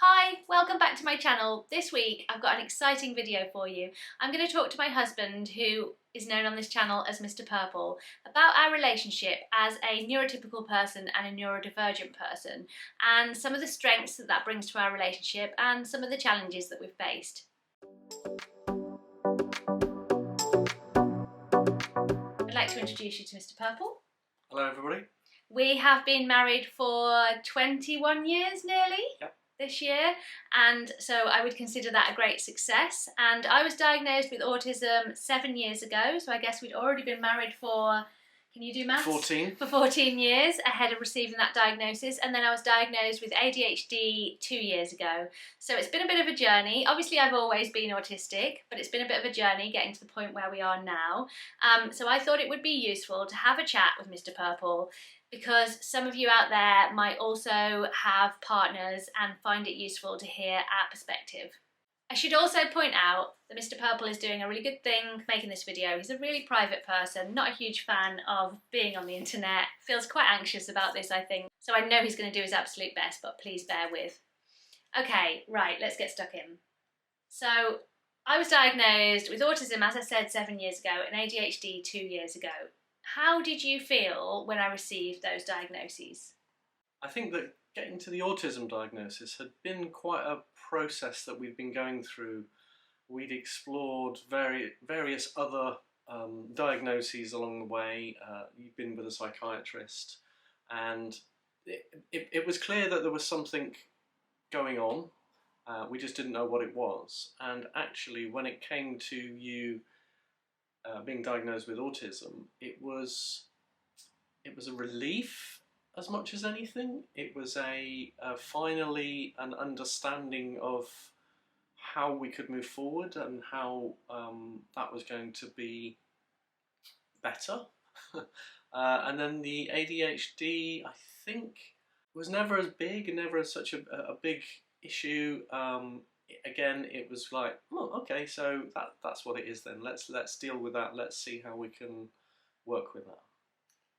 Hi, welcome back to my channel. This week I've got an exciting video for you. I'm going to talk to my husband, who is known on this channel as Mr. Purple, about our relationship as a neurotypical person and a neurodivergent person, and some of the strengths that that brings to our relationship and some of the challenges that we've faced. I'd like to introduce you to Mr. Purple. Hello everybody. We have been married for 21 years nearly. Yep. This year, and so I would consider that a great success. And I was diagnosed with autism 7 years ago, so I guess we'd already been married for, can you do maths? 14. For 14 years ahead of receiving that diagnosis, and then I was diagnosed with ADHD 2 years ago. So it's been a bit of a journey. Obviously I've always been autistic, but it's been a bit of a journey getting to the point where we are now. So I thought it would be useful to have a chat with Mr. Purple, because some of you out there might also have partners and find it useful to hear our perspective. I should also point out that Mr. Purple is doing a really good thing making this video. He's a really private person, not a huge fan of being on the internet, feels quite anxious about this, I think. So I know he's going to do his absolute best, but please bear with. Okay, right, let's get stuck in. So I was diagnosed with autism, as I said, 7 years ago, and ADHD 2 years ago. How did you feel when I received those diagnoses? I think that getting to the autism diagnosis had been quite a process that we've been going through. We'd explored various other diagnoses along the way. You've been with a psychiatrist, and it was clear that there was something going on. We just didn't know what it was. And actually, when it came to you being diagnosed with autism, it was a relief as much as anything. It was finally an understanding of how we could move forward and how that was going to be better. And then the ADHD, I think, was never as big and never as such a big issue. Again, it was like, oh, okay, so that's what it is then. Let's deal with that. Let's see how we can work with that.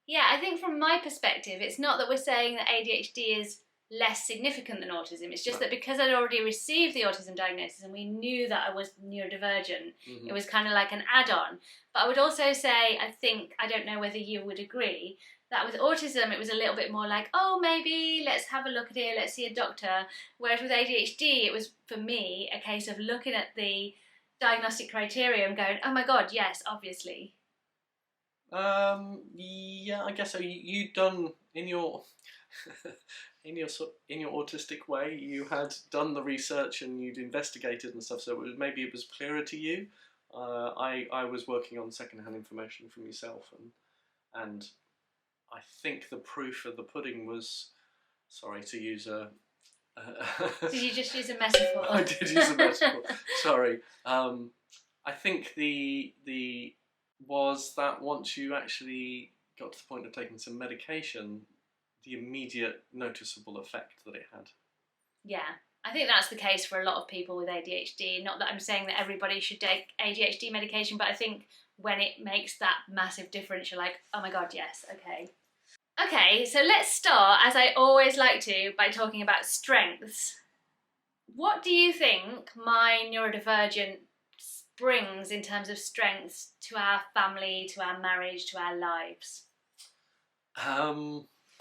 Yeah, I think from my perspective, it's not that we're saying that ADHD is less significant than autism. It's just that because I'd already received the autism diagnosis and we knew that I was neurodivergent, it was kind of like an add-on. But I would also say, I don't know whether you would agree, that with autism it was a little bit more like, oh, maybe let's have a look at it, let's see a doctor. Whereas with ADHD, it was, for me, a case of looking at the diagnostic criteria and going, oh my god, yes, obviously. Yeah, I guess so. You'd done in your in your autistic way, you had done the research and you'd investigated and stuff, so maybe it was clearer to you. I was working on secondhand information from yourself, and I think the proof of the pudding was, sorry to use a... Did you just use a metaphor? I did use a metaphor, sorry. I think was that once you actually got to the point of taking some medication, the immediate noticeable effect that it had. Yeah, I think that's the case for a lot of people with ADHD. Not that I'm saying that everybody should take ADHD medication, but I think when it makes that massive difference, you're like, oh my god, yes, okay. Okay, so let's start, as I always like to, by talking about strengths. What do you think my neurodivergent brings in terms of strengths to our family, to our marriage, to our lives?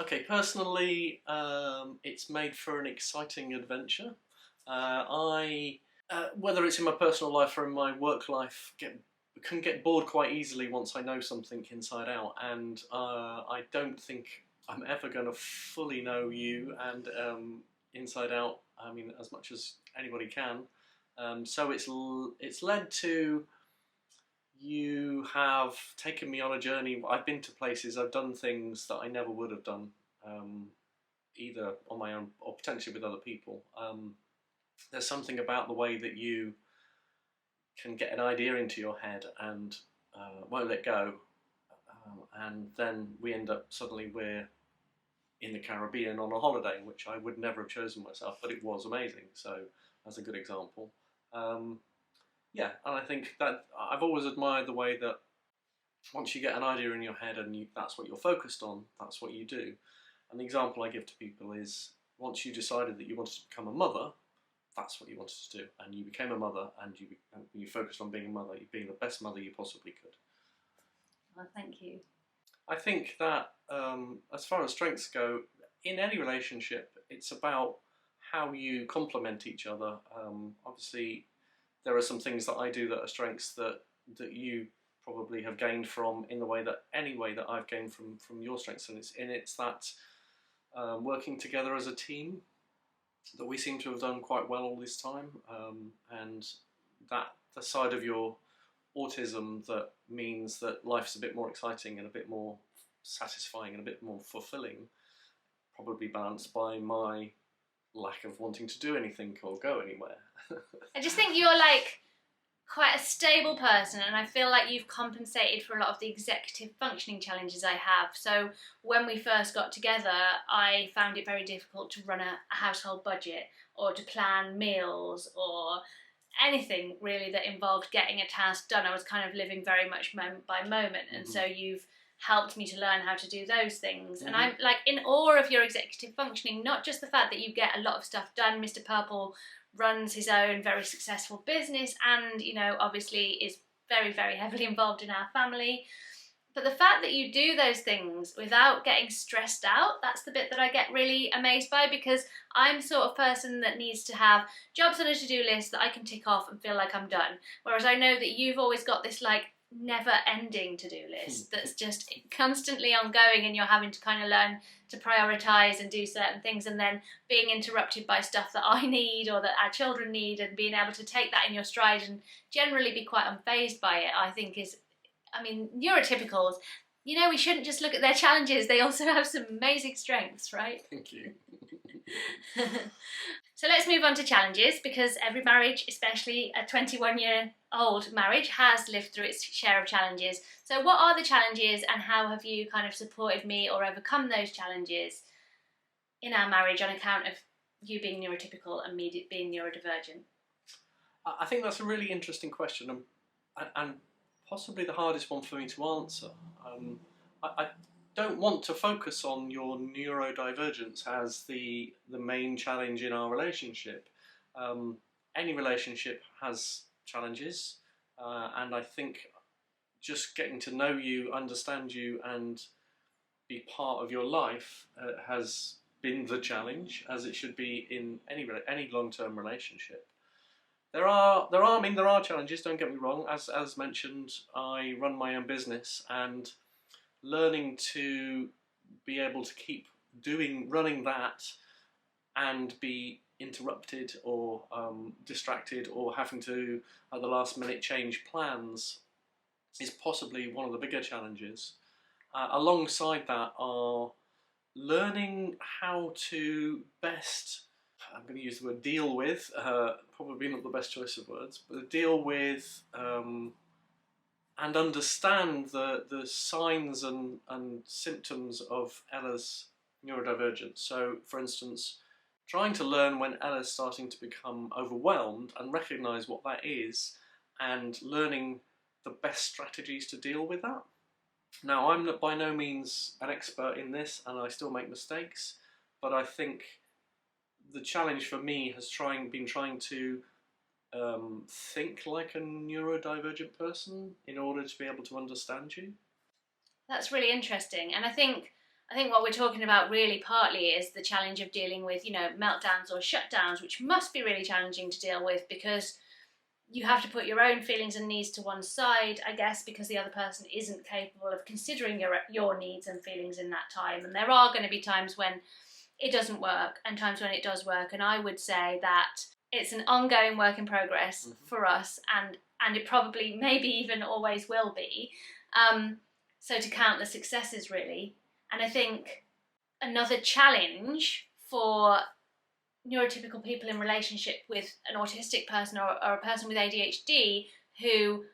Okay, personally, it's made for an exciting adventure. Whether it's in my personal life or in my work life, can get bored quite easily once I know something inside out, and I don't think I'm ever going to fully know you and inside out, I mean, as much as anybody can. So it's led to you have taken me on a journey. I've been to places, I've done things that I never would have done, either on my own or potentially with other people. There's something about the way that you can get an idea into your head and won't let go, and then we end up suddenly we're in the Caribbean on a holiday, which I would never have chosen myself, but it was amazing. So that's a good example. Yeah, and I think that I've always admired the way that once you get an idea in your head and that's what you're focused on, that's what you do. And the example I give to people is, once you decided that you wanted to become a mother, that's what you wanted to do, and you became a mother, and you focused on being a mother, being the best mother you possibly could. Well, thank you. I think that as far as strengths go, in any relationship, it's about how you complement each other. Obviously, there are some things that I do that are strengths that you probably have gained from in the way that I've gained from your strengths, and it's that working together as a team that we seem to have done quite well all this time, and that the side of your autism that means that life's a bit more exciting and a bit more satisfying and a bit more fulfilling, probably balanced by my lack of wanting to do anything or go anywhere. I just think you're like quite a stable person, and I feel like you've compensated for a lot of the executive functioning challenges I have. So when we first got together, I found it very difficult to run a household budget or to plan meals or anything really that involved getting a task done. I was kind of living very much moment by moment, and so you've helped me to learn how to do those things. And I'm like in awe of your executive functioning, not just the fact that you get a lot of stuff done. Mr. Purple runs his own very successful business and, you know, obviously is very, very heavily involved in our family. But the fact that you do those things without getting stressed out, that's the bit that I get really amazed by, because I'm the sort of person that needs to have jobs on a to-do list that I can tick off and feel like I'm done. Whereas I know that you've always got this like never-ending to-do list that's just constantly ongoing, and you're having to kind of learn to prioritise and do certain things, and then being interrupted by stuff that I need or that our children need, and being able to take that in your stride and generally be quite unfazed by it, I think is, I mean, neurotypicals, you know, we shouldn't just look at their challenges, they also have some amazing strengths, right? Thank you. So let's move on to challenges, because every marriage, especially a 21-year-old marriage, has lived through its share of challenges. So what are the challenges, and how have you kind of supported me or overcome those challenges in our marriage on account of you being neurotypical and me being neurodivergent? I think that's a really interesting question, and possibly the hardest one for me to answer. I don't want to focus on your neurodivergence as the main challenge in our relationship. Any relationship has challenges, and I think just getting to know you, understand you, and be part of your life has been the challenge, as it should be in any long-term relationship. There are challenges, don't get me wrong. As mentioned, I run my own business, and learning to be able to keep running that and be interrupted or distracted or having to at the last minute change plans is possibly one of the bigger challenges. Alongside that are learning how to best, I'm going to use the word deal with, probably not the best choice of words, but deal with and understand the signs and symptoms of Ella's neurodivergence. So, for instance, trying to learn when Ella's starting to become overwhelmed and recognise what that is, and learning the best strategies to deal with that. Now, I'm by no means an expert in this, and I still make mistakes, but I think the challenge for me has been trying to think like a neurodivergent person in order to be able to understand you. That's really interesting, and I think what we're talking about really partly is the challenge of dealing with, you know, meltdowns or shutdowns, which must be really challenging to deal with, because you have to put your own feelings and needs to one side, I guess, because the other person isn't capable of considering your needs and feelings in that time. And there are going to be times when it doesn't work and times when it does work, and I would say that it's an ongoing work in progress for us, and it probably maybe even always will be. So to count the successes, really. And I think another challenge for neurotypical people in relationship with an autistic person or a person with ADHD who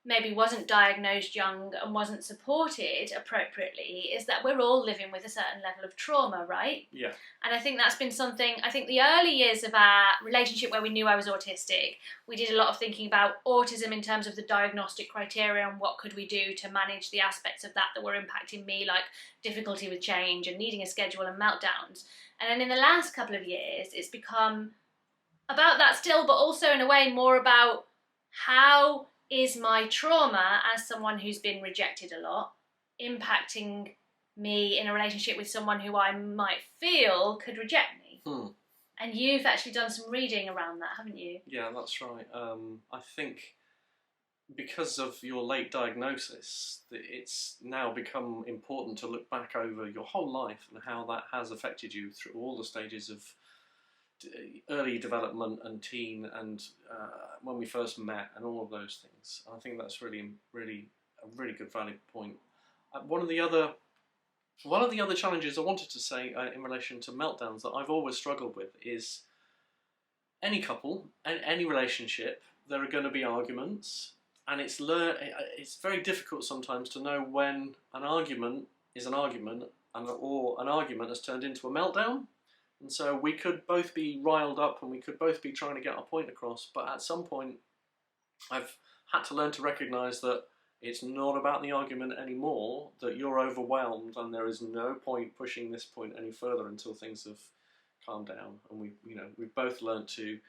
maybe wasn't diagnosed young and wasn't supported appropriately is that we're all living with a certain level of trauma, right? Yeah. And I think that's been something, I think the early years of our relationship where we knew I was autistic, we did a lot of thinking about autism in terms of the diagnostic criteria and what could we do to manage the aspects of that were impacting me, like difficulty with change and needing a schedule and meltdowns. And then in the last couple of years, it's become about that still, but also in a way more about how is my trauma as someone who's been rejected a lot impacting me in a relationship with someone who I might feel could reject me. And you've actually done some reading around that, haven't you? Yeah, that's right. I think because of your late diagnosis, it's now become important to look back over your whole life and how that has affected you through all the stages of early development and teen and when we first met and all of those things. I think that's really a really good valid point. One of the other challenges I wanted to say in relation to meltdowns that I've always struggled with is any couple and any relationship, there are going to be arguments, and it's very difficult sometimes to know when an argument is an argument or an argument has turned into a meltdown. And so we could both be riled up and we could both be trying to get our point across, but at some point I've had to learn to recognise that it's not about the argument anymore, that you're overwhelmed and there is no point pushing this point any further until things have calmed down, and we've both learned to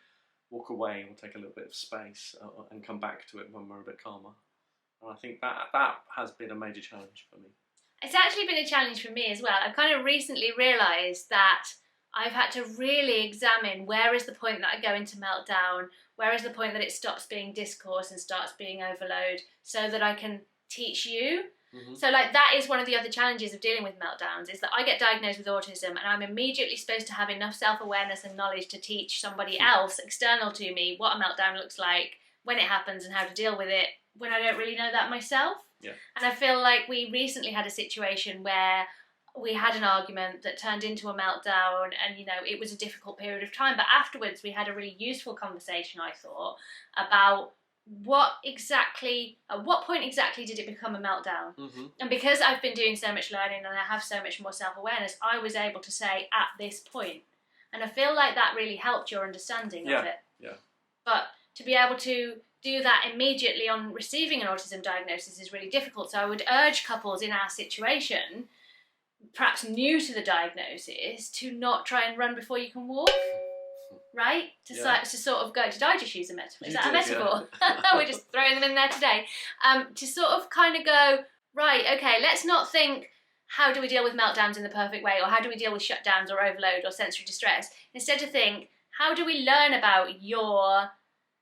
walk away and take a little bit of space and come back to it when we're a bit calmer. And I think that has been a major challenge for me. It's actually been a challenge for me as well. I've kind of recently realised that I've had to really examine where is the point that I go into meltdown, where is the point that it stops being discourse and starts being overload, so that I can teach you. So that is one of the other challenges of dealing with meltdowns, is that I get diagnosed with autism and I'm immediately supposed to have enough self-awareness and knowledge to teach somebody else external to me what a meltdown looks like, when it happens and how to deal with it, when I don't really know that myself. Yeah. And I feel like we recently had a situation where we had an argument that turned into a meltdown, and it was a difficult period of time, but afterwards we had a really useful conversation, I thought, about at what point exactly did it become a meltdown. And because I've been doing so much learning and I have so much more self-awareness, I was able to say at this point, and I feel like that really helped your understanding of it. But to be able to do that immediately on receiving an autism diagnosis is really difficult. So I would urge couples in our situation, perhaps new to the diagnosis, to not try and run before you can walk, right? To sort of go, did I just use a metaphor? Is that a metaphor? Yeah. We're just throwing them in there today. To sort of kind of go, right, okay, let's not think, how do we deal with meltdowns in the perfect way, or how do we deal with shutdowns or overload or sensory distress? Instead to think, how do we learn about your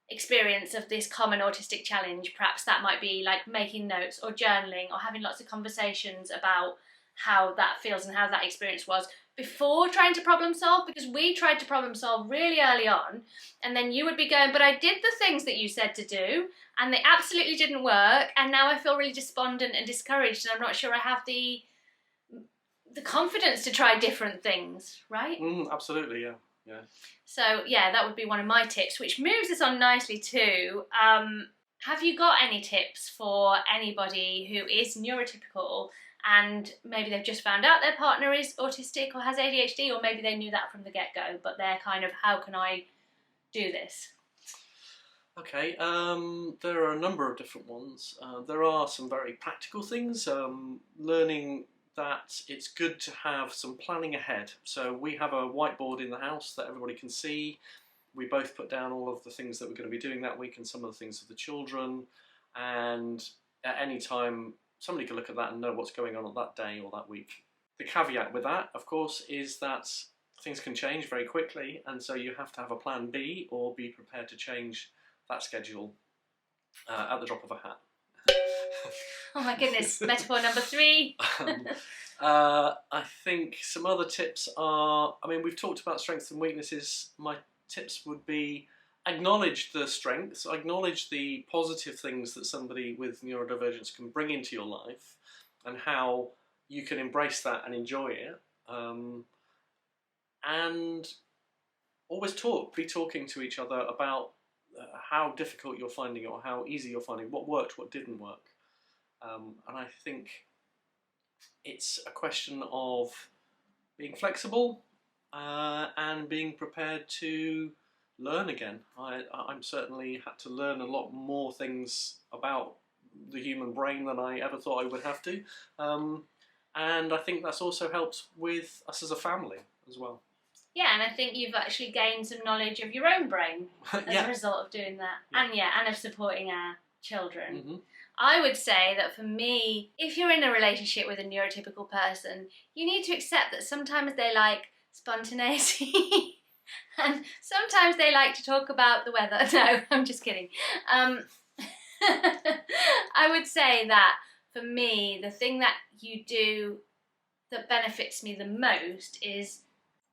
experience of this common autistic challenge? Perhaps that might be like making notes or journaling or having lots of conversations about how that feels and how that experience was before trying to problem solve, because we tried to problem solve really early on, and then you would be going, but I did the things that you said to do and they absolutely didn't work, and now I feel really despondent and discouraged and I'm not sure I have the confidence to try different things, right? Absolutely, yeah. So that would be one of my tips, which moves us on nicely too. Have you got any tips for anybody who is neurotypical and maybe they've just found out their partner is autistic or has ADHD, or maybe they knew that from the get-go, but they're kind of, how can I do this? Okay, there are a number of different ones. There are some very practical things, learning that it's good to have some planning ahead. So we have a whiteboard in the house that everybody can see. We both put down all of the things that we're going to be doing that week and some of the things of the children, and at any time somebody can look at that and know what's going on that day or that week. The caveat with that, of course, is that things can change very quickly, and so you have to have a plan B or be prepared to change that schedule at the drop of a hat. Oh my goodness, metaphor number 3. I think some other tips are, we've talked about strengths and weaknesses. My tips would be acknowledge the strengths, acknowledge the positive things that somebody with neurodivergence can bring into your life and how you can embrace that and enjoy it. And always be talking to each other about how difficult you're finding it or how easy you're finding, what worked, what didn't work. And I think it's a question of being flexible and being prepared to learn again. I'm certainly had to learn a lot more things about the human brain than I ever thought I would have to. And I think that's also helped with us as a family as well. Yeah, and I think you've actually gained some knowledge of your own brain as Yeah. a result of doing that. Yeah. And of supporting our children. Mm-hmm. I would say that for me, if you're in a relationship with a neurotypical person, you need to accept that sometimes they like spontaneity and sometimes they like to talk about the weather. No, I'm just kidding. I would say that for me, the thing that you do that benefits me the most is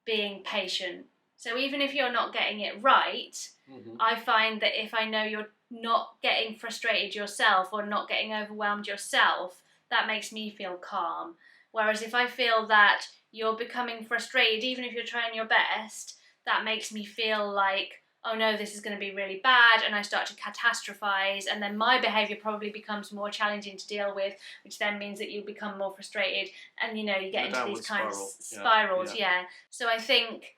being patient. So even if you're not getting it right, Mm-hmm. I find that if I know you're not getting frustrated yourself or not getting overwhelmed yourself, that makes me feel calm. Whereas if I feel that you're becoming frustrated, even if you're trying your best, that makes me feel like, oh no, this is going to be really bad, and I start to catastrophize, and then my behaviour probably becomes more challenging to deal with, which then means that you become more frustrated, and you get into these kind of spirals. Yeah. So I think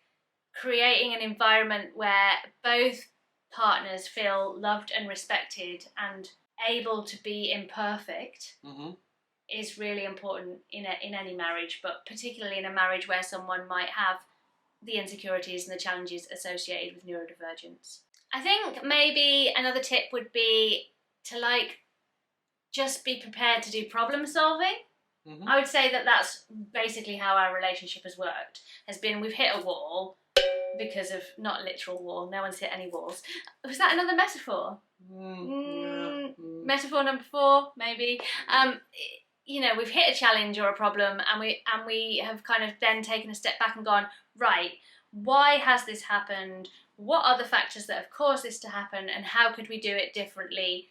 creating an environment where both partners feel loved and respected and able to be imperfect Mm-hmm. is really important in any marriage, but particularly in a marriage where someone might have the insecurities and the challenges associated with neurodivergence. I think maybe another tip would be to just be prepared to do problem solving. Mm-hmm. I would say that that's basically how our relationship has worked. We've hit a wall because of, not literal wall, no one's hit any walls. Was that another metaphor? Metaphor number 4, maybe. We've hit a challenge or a problem, and we have kind of then taken a step back and gone, right, why has this happened? What are the factors that have caused this to happen, and how could we do it differently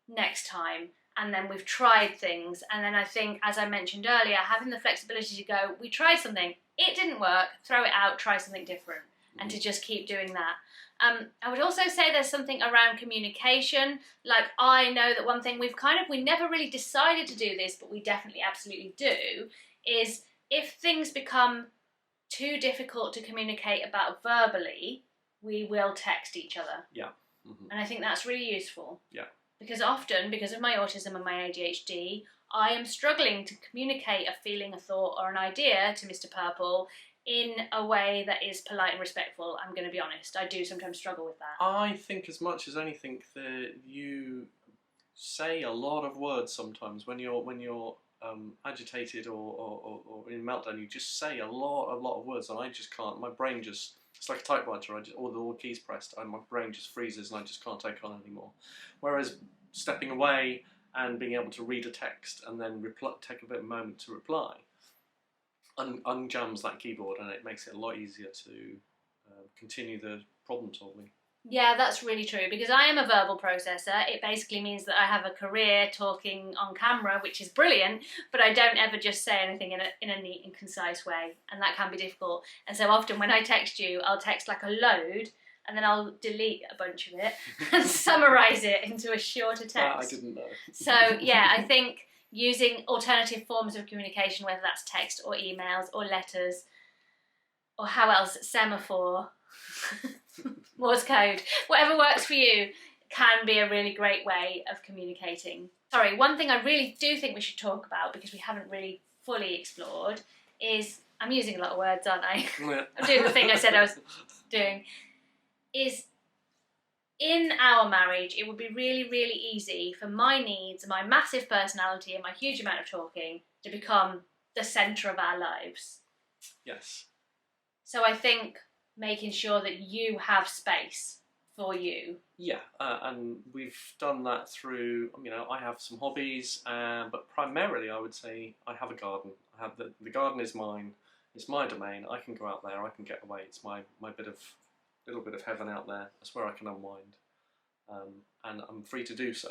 next time? And then we've tried things, and then I think, as I mentioned earlier, having the flexibility to go, we tried something, it didn't work, throw it out, try something different, and to just keep doing that. I would also say there's something around communication. Like, I know that one thing we never really decided to do this, but we definitely absolutely do, is if things become too difficult to communicate about verbally, we will text each other. Yeah. Mm-hmm. And I think that's really useful. Yeah. Because often, because of my autism and my ADHD, I am struggling to communicate a feeling, a thought, or an idea to Mr. Purple in a way that is polite and respectful. I'm going to be honest, I do sometimes struggle with that. I think as much as anything that you say a lot of words sometimes when you're agitated or in meltdown. You just say a lot of words, and I just can't. My brain just, it's like a typewriter. All the keys pressed, and my brain just freezes, and I just can't take on anymore. Whereas stepping away and being able to read a text and then take a bit of a moment to reply, unjams that keyboard, and it makes it a lot easier to continue the problem solving. Yeah, that's really true, because I am a verbal processor. It basically means that I have a career talking on camera, which is brilliant, but I don't ever just say anything in a neat and concise way, and that can be difficult. And so often when I text you, I'll text like a load, and then I'll delete a bunch of it and summarise it into a shorter text. That I didn't know. So yeah, I think using alternative forms of communication, whether that's text or emails or letters, or how else, semaphore, Morse code, whatever works for you, can be a really great way of communicating. Sorry, one thing I really do think we should talk about, because we haven't really fully explored, is, I'm using a lot of words, aren't I? Yeah. I'm doing the thing I said I was doing, is in our marriage, it would be really, really easy for my needs, my massive personality, and my huge amount of talking to become the centre of our lives. Yes. So I think making sure that you have space for you. Yeah, and we've done that through, I have some hobbies, but primarily I would say I have a garden. I have the garden is mine, it's my domain. I can go out there, I can get away. It's my little bit of heaven out there. That's where I can unwind, and I'm free to do so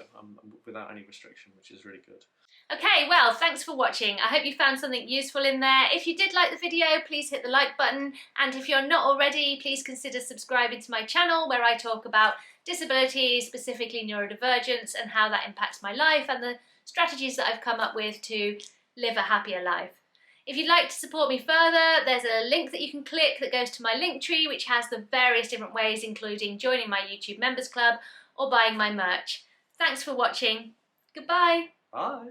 without any restriction, which is really good. Okay, well, thanks for watching. I hope you found something useful in there. If you did like the video, please hit the like button. And if you're not already, please consider subscribing to my channel, where I talk about disabilities, specifically neurodivergence, and how that impacts my life and the strategies that I've come up with to live a happier life. If you'd like to support me further, there's a link that you can click that goes to my Linktree, which has the various different ways, including joining my YouTube members club or buying my merch. Thanks for watching. Goodbye. Bye.